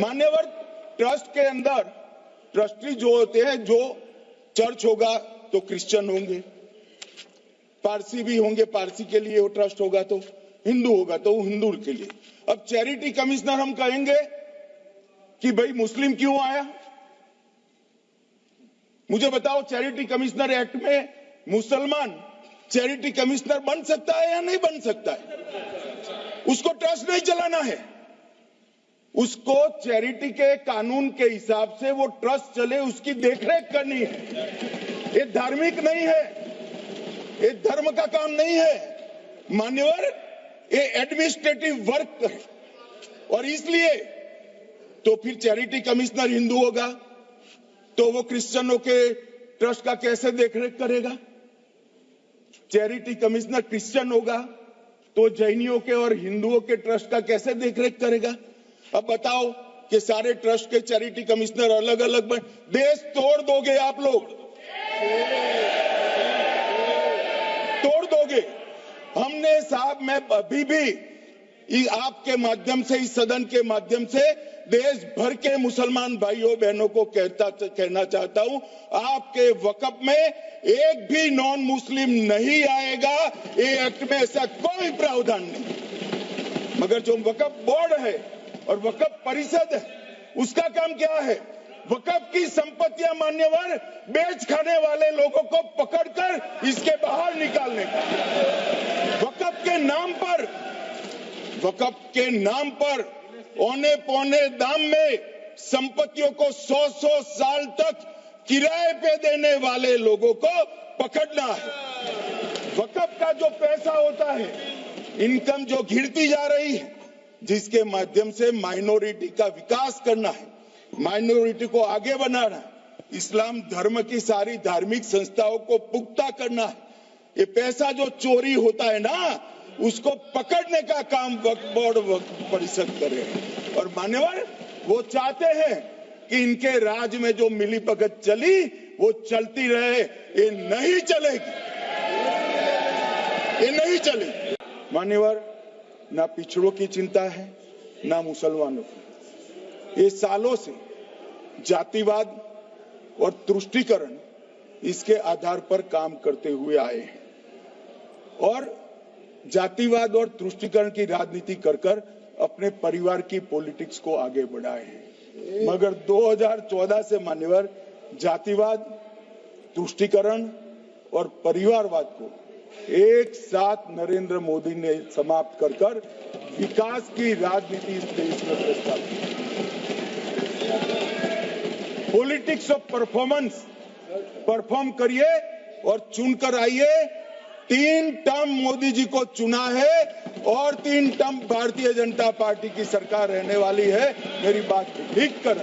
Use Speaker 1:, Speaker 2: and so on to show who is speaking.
Speaker 1: मान्यवर, ट्रस्ट के अंदर ट्रस्टी जो होते हैं, जो चर्च होगा तो क्रिश्चियन होंगे, पारसी भी होंगे, पारसी के लिए वो ट्रस्ट होगा, तो हिंदू होगा तो वो हिंदू के लिए। अब चैरिटी कमिश्नर हम कहेंगे कि भाई मुस्लिम क्यों आया? मुझे बताओ, चैरिटी कमिश्नर एक्ट में मुसलमान चैरिटी कमिश्नर बन सकता है या नहीं बन सकता है? उसको ट्रस्ट नहीं चलाना है, उसको चैरिटी के कानून के हिसाब से वो ट्रस्ट चले उसकी देखरेख करनी है। ये धार्मिक नहीं है, ये धर्म का काम नहीं है मान्यवर, ये एडमिनिस्ट्रेटिव वर्क है। और इसलिए तो फिर चैरिटी कमिश्नर हिंदू होगा तो वो क्रिश्चियनों के ट्रस्ट का कैसे देखरेख करेगा? चैरिटी कमिश्नर क्रिश्चियन होगा तो जैनियों के और हिंदुओं के ट्रस्ट का कैसे देखरेख करेगा? अब बताओ कि सारे ट्रस्ट के चैरिटी कमिश्नर अलग अलग देश तोड़ दोगे आप लोग, तोड़ दोगे। हमने साहब, मैं अभी भी आपके माध्यम से, इस सदन के माध्यम से देश भर के मुसलमान भाइयों बहनों को कहना चाहता हूं, आपके वक्फ में एक भी नॉन मुस्लिम नहीं आएगा। ये एक्ट में ऐसा कोई प्रावधान नहीं। मगर जो वक्फ बोर्ड है और वक्फ परिषद है, उसका काम क्या है? वक्फ की संपत्तियां मान्यवर बेच खाने वाले लोगों को पकड़कर इसके बाहर निकालने का। वक्फ के नाम पर औने पौने दाम में संपत्तियों को 100 साल तक किराए पे देने वाले लोगों को पकड़ना है। वक्फ का जो पैसा होता है, इनकम जो घिरती जा रही है, जिसके माध्यम से माइनॉरिटी का विकास करना है, माइनॉरिटी को आगे बढ़ाना है, इस्लाम धर्म की सारी धार्मिक संस्थाओं को पुख्ता करना है। ये पैसा जो चोरी होता है ना, उसको पकड़ने का काम वक्फ बोर्ड वक्फ परिषद करे। और मान्यवर, वो चाहते हैं कि इनके राज में जो मिलीभगत चली वो चलती रहे। ये नहीं चलेगी, ये नहीं चलेगी मान्यवर। ना पिछड़ों की चिंता है ना मुसलमानों की। ये सालों से जातिवाद और तुष्टीकरण इसके आधार पर काम करते हुए आए हैं और जातिवाद और तुष्टीकरण की राजनीति कर अपने परिवार की पॉलिटिक्स को आगे बढ़ाए हैं। मगर 2014 से मान्यवर जातिवाद, तुष्टीकरण और परिवारवाद को एक साथ नरेंद्र मोदी ने समाप्त कर विकास की राजनीति इस देश में प्रस्तावित की। पॉलिटिक्स ऑफ परफॉर्मेंस, परफॉर्म करिए और चुनकर आइए। 3 टर्म मोदी जी को चुना है और 3 टर्म भारतीय जनता पार्टी की सरकार रहने वाली है। मेरी बात को ठीक कर